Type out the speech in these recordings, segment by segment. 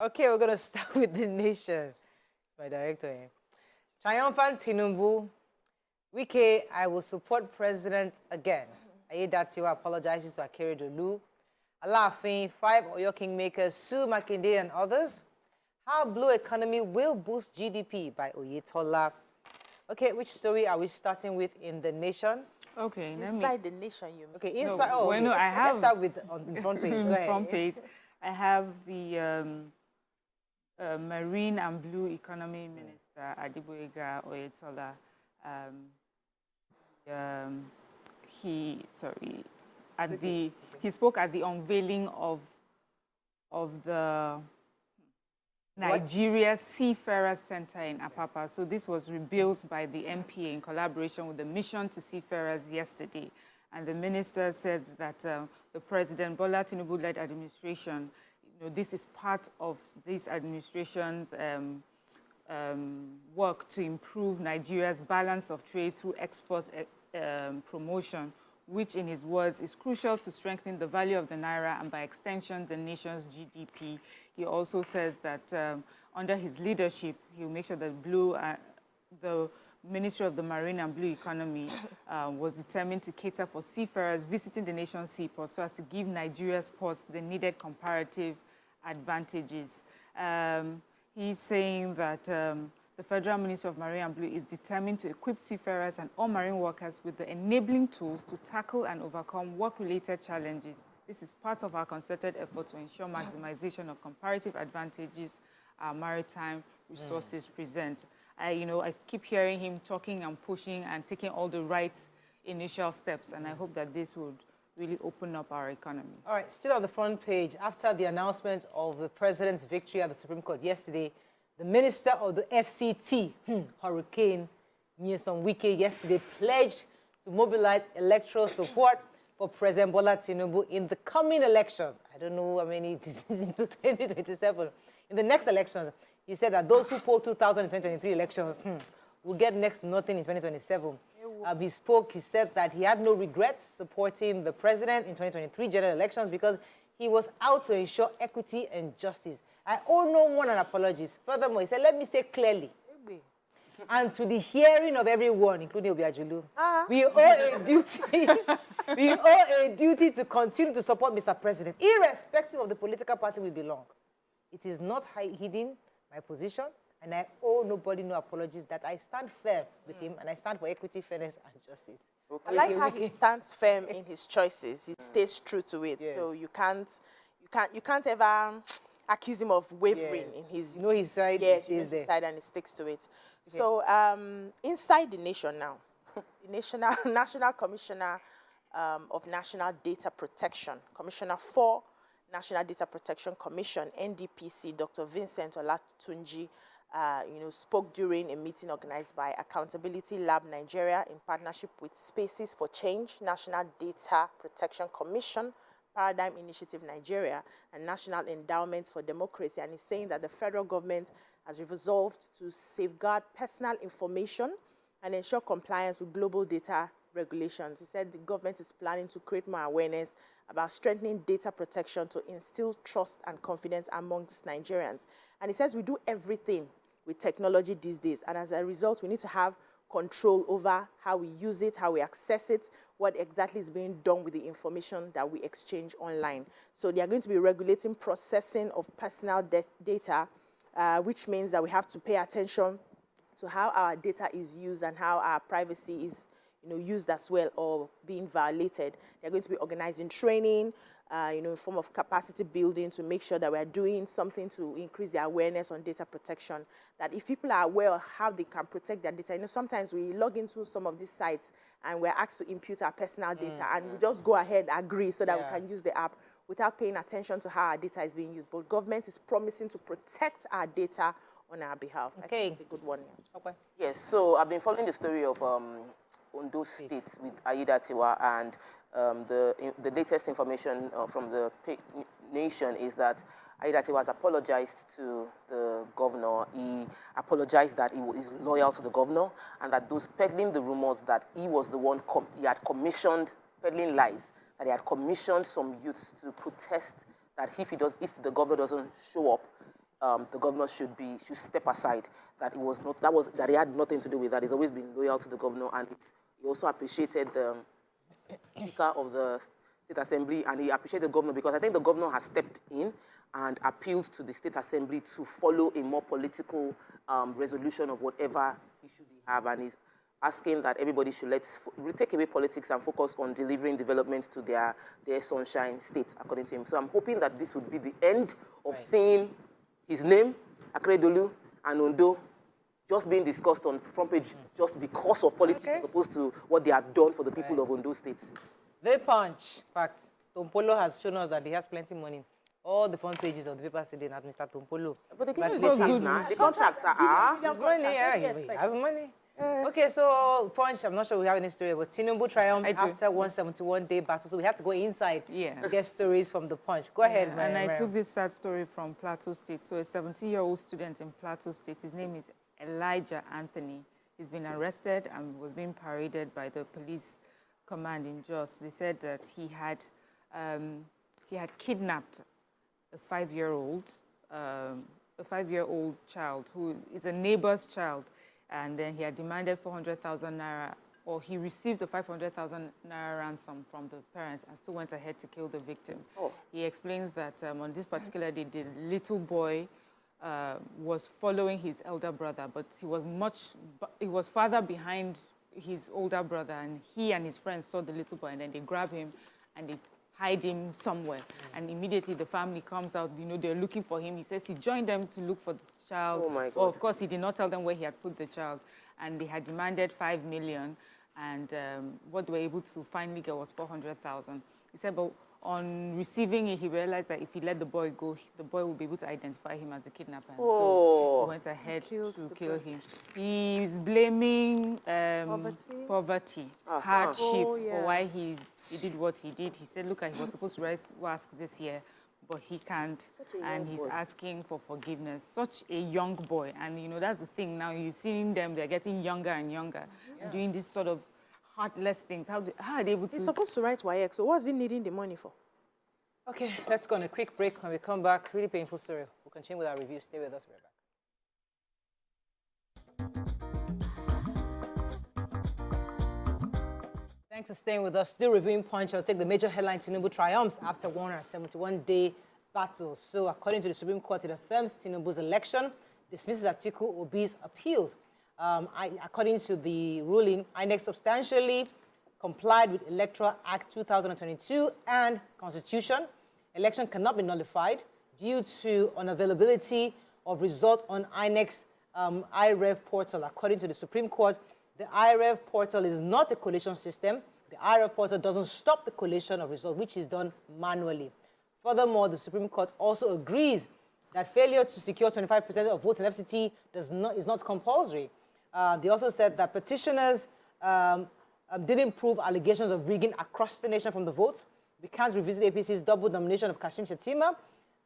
Okay, we're going to start with the nation. My director here. Triumphant Tinubu. Wike, I will support president again. Ayedatiwa apologizes to Akeredolu. Alaafin, 5 Oyo Kingmakers sue Makinde and others. How blue economy will boost GDP by Oyetola. Okay, which story are we starting with in the nation? Okay, inside the nation, you mean? Okay, inside. No, well, no, I have. Let's start with on the front page. Go ahead. Front page. I have the Marine and Blue Economy Minister Adiboyega Oyetola. He spoke at the unveiling of the Nigeria Seafarers Center in Apapa. So this was rebuilt by the MPA in collaboration with the Mission to Seafarers yesterday. And the minister said that the President Bola Tinubu-led administration, this is part of this administration's work to improve Nigeria's balance of trade through export promotion, which in his words is crucial to strengthen the value of the naira and by extension the nation's GDP. He also says that under his leadership, he will make sure that the Ministry of the Marine and Blue Economy was determined to cater for seafarers visiting the nation's seaports so as to give Nigeria's ports the needed comparative advantages. He's saying that the Federal Ministry of Marine and Blue is determined to equip seafarers and all marine workers with the enabling tools to tackle and overcome work-related challenges. This is part of our concerted effort to ensure maximization of comparative advantages our maritime resources present. I keep hearing him talking and pushing and taking all the right initial steps, and I hope that this would really open up our economy. All right, still on the front page, after the announcement of the president's victory at the Supreme Court yesterday, the minister of the FCT, Hurricane Nyesom Wike, yesterday pledged to mobilize electoral support for President Bola Tinubu in the coming elections. I don't know how many it is into 2027. In the next elections, he said that those who polled 2000 and 2023 elections will get next to nothing in 2027. He said that he had no regrets supporting the president in 2023 general elections because he was out to ensure equity and justice. I owe no one an apology. Furthermore, he said, let me say clearly, and to the hearing of everyone, including Obiajulu, we owe a duty. We owe a duty to continue to support Mr. President, irrespective of the political party we belong. It is not hidden my position, and I owe nobody no apologies that I stand firm with him, and I stand for equity, fairness, and justice. Okay. I like how he stands firm in his choices. He stays true to it. Yeah. So you can't ever accuse him of wavering in his. His side. Yes, his side, and he sticks to it. Okay. So inside the nation now, the National Commissioner of National Data Protection, Commissioner for National Data Protection Commission, NDPC, Dr. Vincent Olatunji, spoke during a meeting organized by Accountability Lab Nigeria in partnership with Spaces for Change, National Data Protection Commission, Paradigm Initiative Nigeria, and National Endowment for Democracy. And he's saying that the federal government has resolved to safeguard personal information and ensure compliance with global data regulations. He said the government is planning to create more awareness about strengthening data protection to instill trust and confidence amongst Nigerians. And he says we do everything with technology these days, and as a result, we need to have control over how we use it, how we access it, what exactly is being done with the information that we exchange online. So they are going to be regulating processing of personal data, which means that we have to pay attention to how our data is used and how our privacy is used as well or being violated. They're going to be organizing training, in form of capacity building to make sure that we're doing something to increase the awareness on data protection. That if people are aware of how they can protect their data, sometimes we log into some of these sites and we're asked to impute our personal data and we just go ahead and agree so that we can use the app without paying attention to how our data is being used. But government is promising to protect our data on our behalf. Okay. I think it's a good one. Yeah. Okay. Yes, so I've been following the story of Ondo State with Ayedatiwa, and the latest information from the nation is that Ayedatiwa has apologized to the governor. He apologized that he is loyal to the governor, and that those peddling the rumors that he was the one he had commissioned, peddling lies, that he had commissioned some youths to protest, that if the governor doesn't show up, the governor should step aside. That it was not that he had nothing to do with that. He's always been loyal to the governor, and he also appreciated the Speaker of the State Assembly, and he appreciated the governor because I think the governor has stepped in and appealed to the State Assembly to follow a more political resolution of whatever issue they have, and he's asking that everybody should take away politics and focus on delivering development to their sunshine state, according to him. So I'm hoping that this would be the end of seeing his name, Akeredolu, and Ondo just being discussed on front page just because of politics as opposed to what they have done for the people of Ondo State. The Punch. In fact, Tompolo has shown us that he has plenty of money. All the front pages of the paper say that Mr. Tompolo. But the contracts are... He has money, he has money. Okay, so Punch, I'm not sure we have any story, but Tinubu triumphed after 171-day battle, so we had to go inside to get stories from the Punch. Go ahead, And I took this sad story from Plateau State. So a 17-year-old student in Plateau State, his name is Elijah Anthony. He's been arrested and was being paraded by the police command in Jos. They said that he had kidnapped a 5-year-old child who is a neighbor's child. And then he had demanded 400,000 naira, or he received a 500,000 naira ransom from the parents and still went ahead to kill the victim. He explains that on this particular day, the little boy was following his elder brother, but he was farther behind his older brother, and he and his friends saw the little boy, and then they grab him and they hide him somewhere. And immediately the family comes out, they're looking for him. He says he joined them to look for the child. Oh my God. Well, of course, he did not tell them where he had put the child. And they had demanded 5 million. And what they were able to finally get was 400,000. He said, but on receiving it, he realized that if he let the boy go, the boy would be able to identify him as the kidnapper. So he went ahead to kill him. He's blaming poverty, hardship for why he did what he did. He said, look, he was supposed to ask this year, but he can't, and he's asking for forgiveness. Such a young boy, and that's the thing now. You're seeing them; they're getting younger and younger, doing this sort of heartless things. How are they able to? He's supposed to write YX, so what's he needing the money for? Okay, let's go on a quick break. When we come back, really painful story. We'll continue with our review. Stay with us. We're back. Thanks for staying with us. Still reviewing Punch. I'll take the major headline: Tinubu triumphs after 171-day battle. So, according to the Supreme Court, it affirms Tinubu's election, dismisses Atiku Obi's appeals. According to the ruling, INEC substantially complied with Electoral Act 2022 and Constitution. Election cannot be nullified due to unavailability of results on INEC's iRev portal. According to the Supreme Court, the iRev portal is not a collation system. The iRev portal doesn't stop the collation of results, which is done manually. Furthermore, the Supreme Court also agrees that failure to secure 25% of votes in FCT is not compulsory. They also said that petitioners didn't prove allegations of rigging across the nation from the votes. We can't revisit APC's double nomination of Kashim Shettima.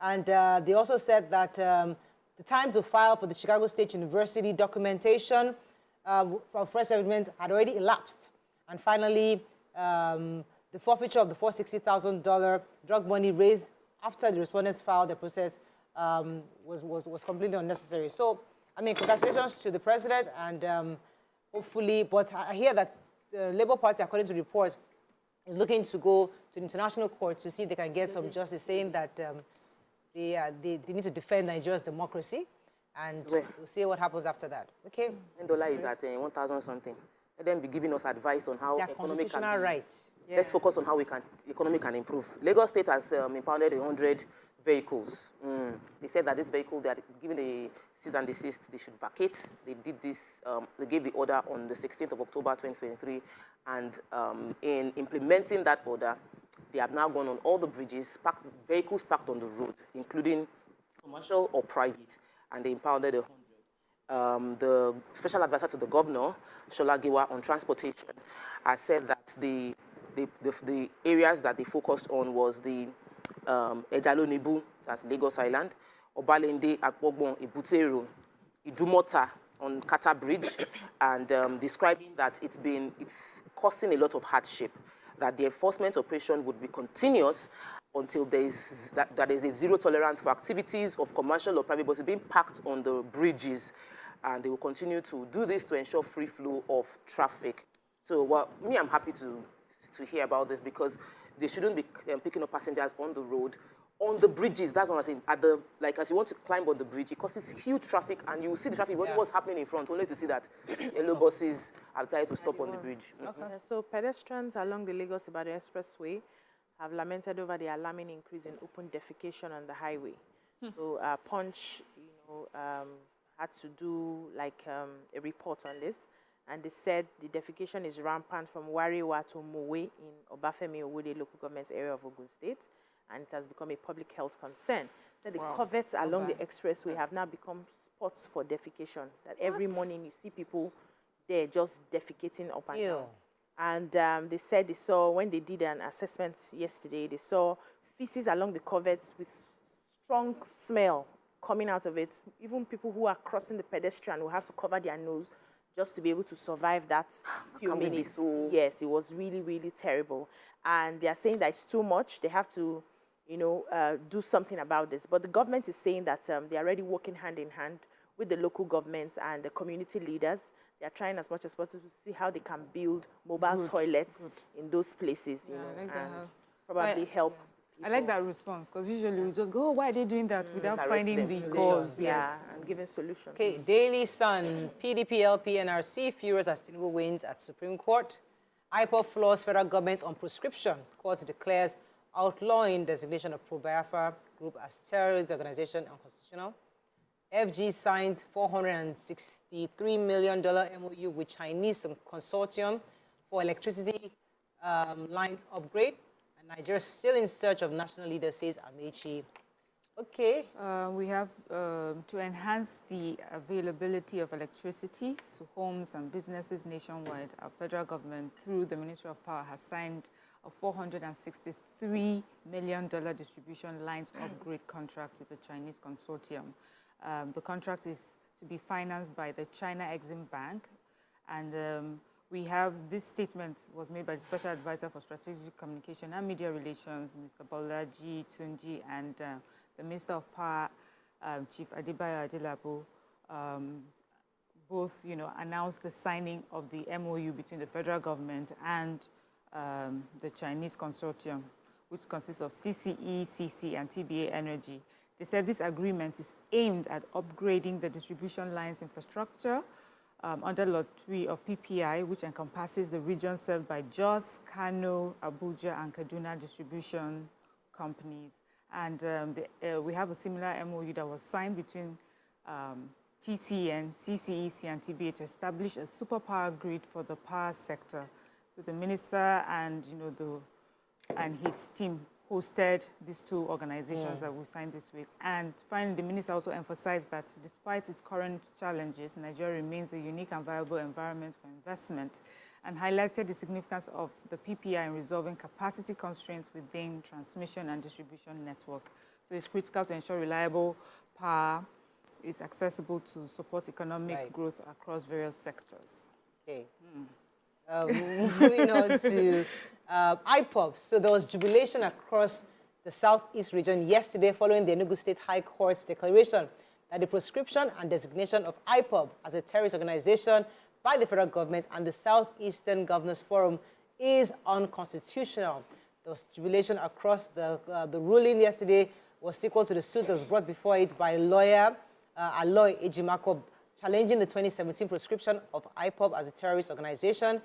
And they also said that the time to file for the Chicago State University documentation for fresh evidence had already elapsed. And finally, the forfeiture of the $460,000 drug money raised after the respondents filed their process was completely unnecessary. So, congratulations to the president, and hopefully, but I hear that the Labour Party, according to reports, is looking to go to the international court to see if they can get some justice, saying that they need to defend Nigeria's democracy, and we'll see what happens after that. Okay. $10 is at 1,000 something. Let them be giving us advice on how economy can be. Rights. Yeah. Let's focus on how economy can improve. Lagos State has impounded 100 vehicles. They said that this vehicle, they are given a cease and desist, they should vacate. They did this, they gave the order on the 16th of October 2023, and in implementing that order, they have now gone on all the bridges, vehicles parked on the road, including commercial or private, and they impounded 100. The special advisor to the governor, Shola Giwa, on transportation, has said that the areas that they focused on was the Ejalo Nibu, that's Lagos Island, Obalende, Akpogbon, Ibutero, Idumota on Kata Bridge, and describing that it's causing a lot of hardship, that the enforcement operation would be continuous until there is a zero tolerance for activities of commercial or private buses being parked on the bridges. And they will continue to do this to ensure free flow of traffic. So I'm happy to hear about this, because they shouldn't be picking up passengers on the road. On the bridges, that's what I'm saying. As you want to climb on the bridge, it causes huge traffic, and you see the traffic, what's happening in front, only to see that yellow buses are tired to stop on the bridge. Okay. So pedestrians along the Lagos-Ibadan Expressway have lamented over the alarming increase in open defecation on the highway. So Punch, had to do a report on this, and they said the defecation is rampant from Wariwa to Mowe in Obafemi Owode local government area of Ogun State, and it has become a public health concern. So the coverts along the expressway have now become spots for defecation, that every morning you see people there just defecating up and down. And they said they saw, when they did an assessment yesterday, they saw feces along the coverts with strong smell coming out of it. Even people who are crossing the pedestrian will have to cover their nose just to be able to survive that few minutes. Yes, it was really, really terrible. And they are saying that it's too much. They have to, do something about this. But the government is saying that they are already working hand in hand with the local governments and the community leaders. They are trying as much as possible to see how they can build mobile toilets in those places, and probably help. I like that response, because usually we just go, why are they doing that, without finding the cause. And giving solutions. Okay, Daily Sun, PDP, LP, NRC furious as Tinubu wins at Supreme Court. IPOB floors federal government on prescription. Court declares outlawing designation of Pro-Biafra group as terrorist organization unconstitutional. FG signs $463 million MOU with Chinese consortium for electricity lines upgrade. And Nigeria still in search of national leader, says Amechi. Okay. We have to enhance the availability of electricity to homes and businesses nationwide. Our federal government, through the Ministry of Power, has signed a $463 million distribution lines upgrade contract with the Chinese consortium. The contract is to be financed by the China Exim Bank, and we have this statement was made by the Special Advisor for Strategic Communication and Media Relations, Mr. Bola Tinubu, and the Minister of Power, Chief Adebayo Adelabu, both, announced the signing of the MOU between the federal government and the Chinese consortium, which consists of CCE, CC, and TBA Energy. They said this agreement is aimed at upgrading the distribution lines infrastructure under Lot 3 of PPI, which encompasses the region served by Jos, Kano, Abuja, and Kaduna distribution companies. And we have a similar MOU that was signed between TCN, CCEC, and TBA to establish a superpower grid for the power sector. So the minister and and his team hosted these two organizations that we signed this with. And finally, the minister also emphasized that despite its current challenges, Nigeria remains a unique and viable environment for investment, and highlighted the significance of the PPI in resolving capacity constraints within transmission and distribution network. So it's critical to ensure reliable power is accessible to support economic growth across various sectors. Okay. Moving on to IPOB. So there was jubilation across the southeast region yesterday following the Enugu State High Court's declaration that the proscription and designation of IPOB as a terrorist organization by the federal government and the Southeastern Governors Forum is unconstitutional. There was jubilation across the ruling yesterday was equal to the suit that was brought before it by lawyer Aloy Ejimako, challenging the 2017 proscription of IPOB as a terrorist organization.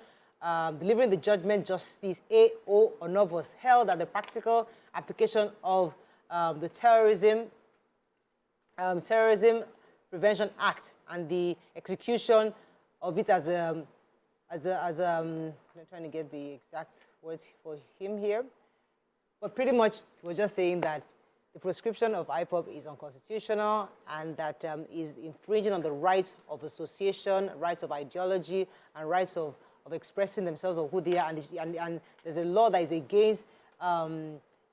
Delivering the judgment, Justice A.O. Onovos held that the practical application of the Terrorism Prevention Act and the execution of it I'm trying to get the exact words for him here, but pretty much we're just saying that the proscription of IPOB is unconstitutional and that is infringing on the rights of association, rights of ideology, and rights of expressing themselves or who they are. And there's a law that is against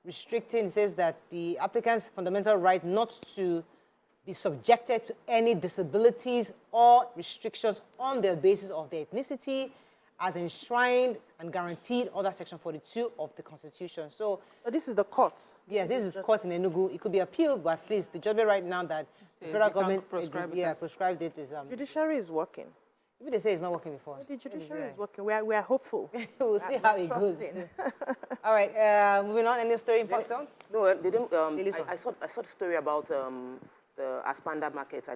restricting, it says that the applicant's fundamental right not to be subjected to any disabilities or restrictions on the basis of their ethnicity, as enshrined and guaranteed under Section 42 of the Constitution. So this is the courts. yes, this is court in Enugu. It could be appealed, but at least the judgment right now that the federal government prescribed it is... Judiciary is working. Maybe they say it's not working before. The judiciary is working. We are hopeful. We'll see how it goes. All right, moving on. Any story in Pakistan? No, they didn't. I saw the story about the Aspanda market.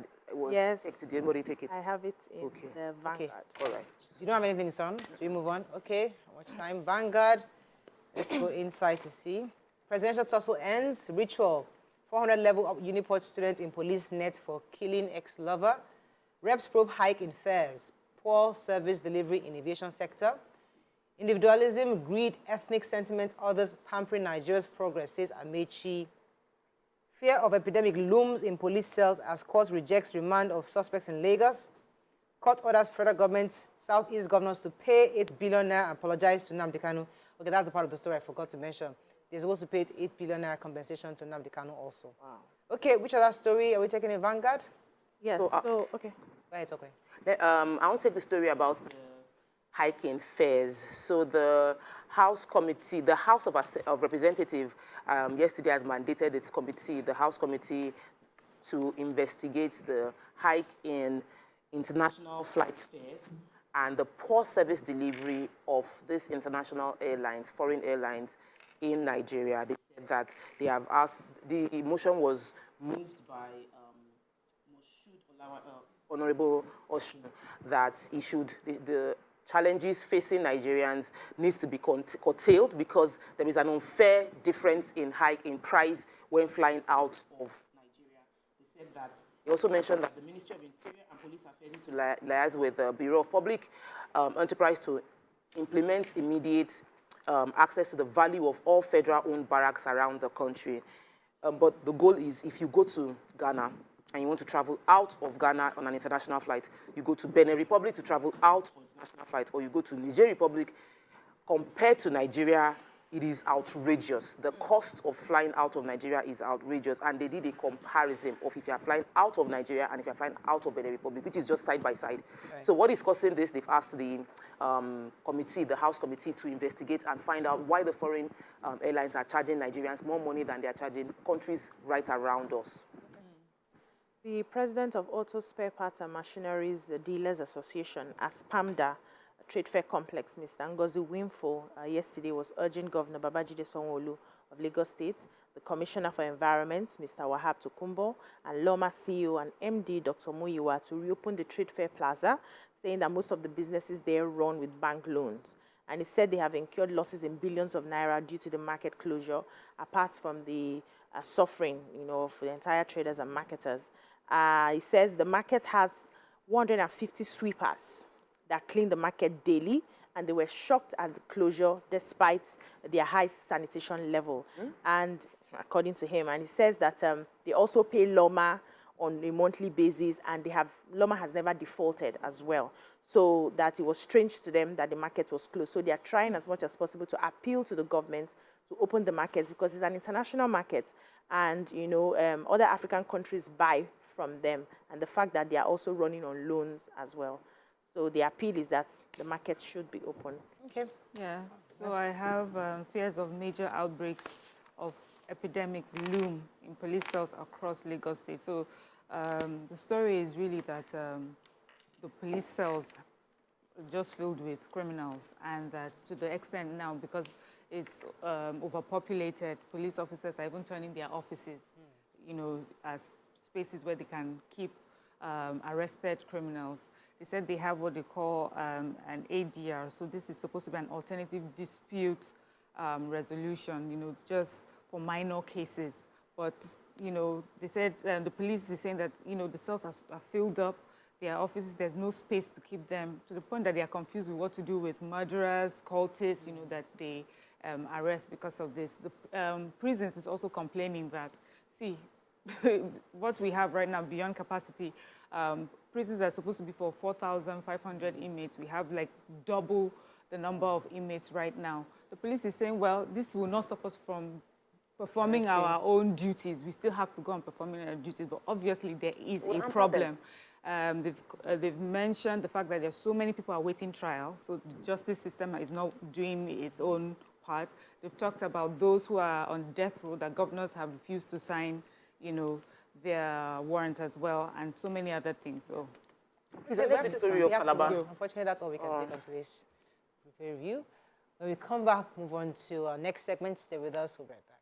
Yes. Did anybody take it? I have it in the Vanguard. All right. You don't have anything in Sun? Should we move on? Okay. How much time? Vanguard. Let's go inside to see. Presidential tussle ends. Ritual. 400 level up Uniport students in police net for killing ex-lover. Reps probe hike in fares. Poor service delivery in aviation sector. Individualism, greed, ethnic sentiment, others pampering Nigeria's progress, says Amechi. Fear of epidemic looms in police cells as court rejects remand of suspects in Lagos. Court orders federal government, Southeast governors to pay 8 billion naira and apologize to Nnamdi Kanu. Okay, that's the part of the story I forgot to mention. They're supposed to pay 8 billion naira compensation to Nnamdi Kanu also. Wow. Okay, which other story are we taking in Vanguard? Yes, okay. Go ahead, okay. I want to take the story about the hiking fares. So the House Committee, the House of Representatives, yesterday has mandated its committee, the House Committee, to investigate the hike in international flight fares and the poor service delivery of these international airlines, foreign airlines in Nigeria. They said that they have asked, the motion was moved by Honorable Oshun, that the challenges facing Nigerians needs to be curtailed because there is an unfair difference in price when flying out of Nigeria. They said that. He also mentioned that the Ministry of Interior and Police Affairs need to liaise with the Bureau of Public Enterprise to implement immediate access to the value of all federal-owned barracks around the country. But the goal is, if you go to Ghana, and you want to travel out of Ghana on an international flight, you go to Benin Republic to travel out on an international flight, or you go to Niger Republic. Compared to Nigeria, it is outrageous. The cost of flying out of Nigeria is outrageous, and they did a comparison of if you are flying out of Nigeria and if you are flying out of Benin Republic, which is just side by side. Right. So what is causing this? They've asked the committee, the House Committee, to investigate and find out why the foreign airlines are charging Nigerians more money than they are charging countries right around us. The president of Auto Spare Parts and Machineries Dealers Association, ASPAMDA, Trade Fair Complex, Mr. Ngozi Winfo, yesterday was urging Governor Babajide Sanwo-Olu of Lagos State, the Commissioner for Environment, Mr. Wahab Tokunbo, and Loma CEO and MD, Dr. Muyiwa, to reopen the Trade Fair Plaza, saying that most of the businesses there run with bank loans. And he said they have incurred losses in billions of naira due to the market closure, apart from the suffering, of the entire traders and marketers. He says the market has 150 sweepers that clean the market daily, and they were shocked at the closure despite their high sanitation level. And according to him, and he says that they also pay Loma on a monthly basis, and Loma has never defaulted as well. So that it was strange to them that the market was closed. So they are trying as much as possible to appeal to the government to open the markets, because it's an international market, and other African countries buy from them, and the fact that they are also running on loans as well. So the appeal is that the market should be open. Okay. Yeah. So I have fears of major outbreaks of epidemic loom in police cells across Lagos State. So the story is really that the police cells are just filled with criminals, and that to the extent now, because it's overpopulated, police officers are even turning their offices, as spaces where they can keep arrested criminals. They said they have what they call an ADR. So this is supposed to be an alternative dispute resolution, just for minor cases. But, they said the police is saying that, the cells are filled up, their offices, there's no space to keep them, to the point that they are confused with what to do with murderers, cultists, that they arrest because of this. The prisons is also complaining that, see, what we have right now beyond capacity, prisons are supposed to be for 4,500 inmates. We have like double the number of inmates right now. The police is saying, well, this will not stop us from performing our own duties. We still have to go on performing our duties, but obviously there is a problem. They've mentioned the fact that there's so many people awaiting trial, so the justice system is not doing its own part. They've talked about those who are on death row, that governors have refused to sign, their warrant as well, and so many other things. So, unfortunately, that's all we can take on today's review. When we come back, move on to our next segment. Stay with us. We'll be right back.